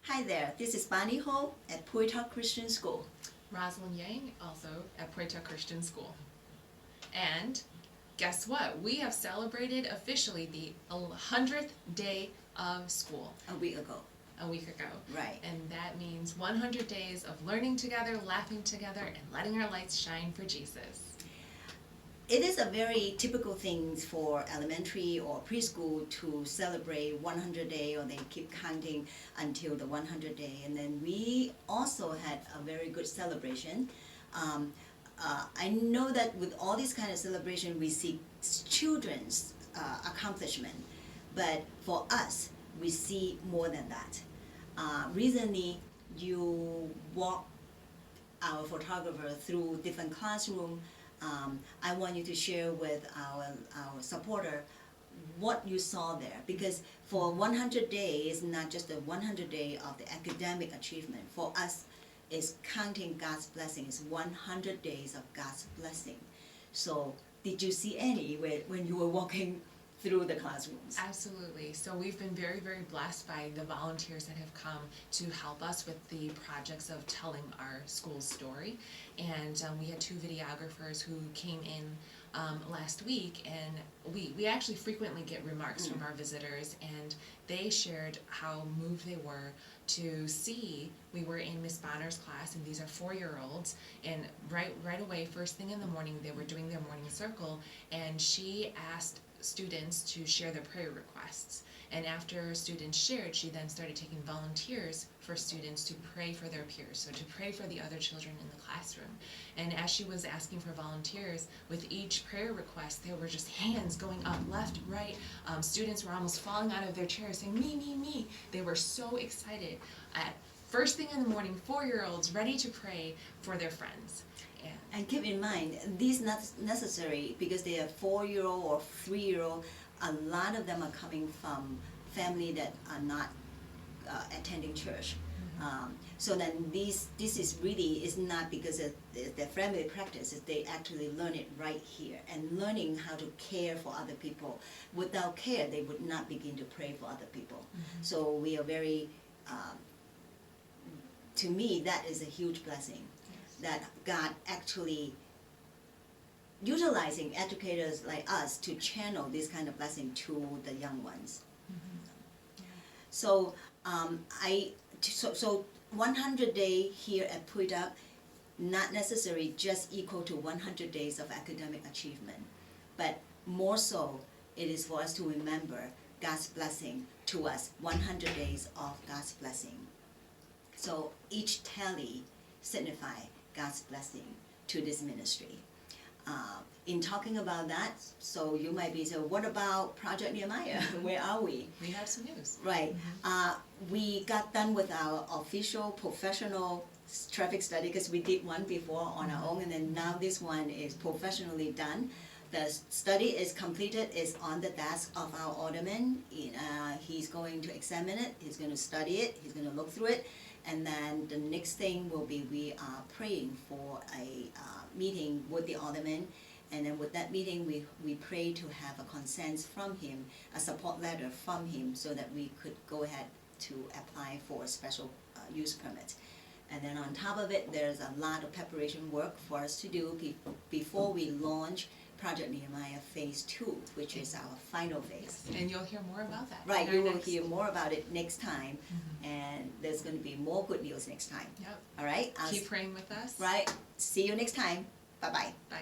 Hi there, this is Bonnie Ho at Puerto Christian School. Rosalind Yang, also at Puerto Christian School. And guess what? We have celebrated officially the 100th day of school A week ago. a week ago. Right. And that means 100 days of learning together, laughing together, and letting our lights shine for Jesus. It is a very typical thing for elementary or preschool to celebrate 100 day, or they keep counting until the 100 day. And then we also had a very good celebration. I know that with all this kind of celebration, we see children's accomplishment, but for us, we see more than that. Recently, you walk our photographer through different classrooms. I want you to share with our supporter what you saw there, because for 100 days, not just the 100 day of the academic achievement. For us, is counting God's blessings, 100 days of God's blessing. So did you see any when you were walking through the classrooms? Absolutely. So we've been very, very blessed by the volunteers that have come to help us with the projects of telling our school's story. And we had 2 videographers who came in last week, and we actually frequently get remarks from our visitors, and they shared how moved they were to see. We were in Miss Bonner's class, and these are 4-year-olds, and right away, first thing in the morning, they were doing their morning circle, and she asked students to share their prayer requests. And after students shared, she then started taking volunteers for students to pray for their peers, so to pray for the other children in the classroom. And as she was asking for volunteers, with each prayer request, there were just hands going up, left, right. Students were almost falling out of their chairs saying, me, me, me. They were so excited. At first thing in the morning, 4-year-olds ready to pray for their friends. And keep in mind, these not necessary because they are 4-year-old or 3-year-old. A lot of them are coming from family that are not attending church. So then this is really is not because of their family practices. They actually learn it right here, and learning how to care for other people. Without care, they would not begin to pray for other people. So we are very, to me, that is a huge blessing. That God actually utilizing educators like us to channel this kind of blessing to the young ones. So so 100 day here at Puidak, not necessarily just equal to 100 days of academic achievement, but more so it is for us to remember God's blessing to us, 100 days of God's blessing. So each tally signify God's blessing to this ministry. In talking about that, so you might be saying, what about Project Nehemiah? Where are we? We have some news. Right. We got done with our official professional traffic study because we did one before on our own, and then now this one is professionally done. The study is completed, is on the desk of our alderman. He's going to examine it, he's going to study it, he's going to look through it, and then the next thing will be we are praying for a meeting with the alderman, and then with that meeting we pray to have a consent from him, a support letter from him, so that we could go ahead to apply for a special use permit. And then on top of it, there's a lot of preparation work for us to do before we launch Project Nehemiah Phase 2, which is our final phase. And you'll hear more about that. Right, you will hear more about it next time, and there's going to be more good news next time. Yep. All right? Keep praying with us. Right. See you next time. Bye-bye. Bye.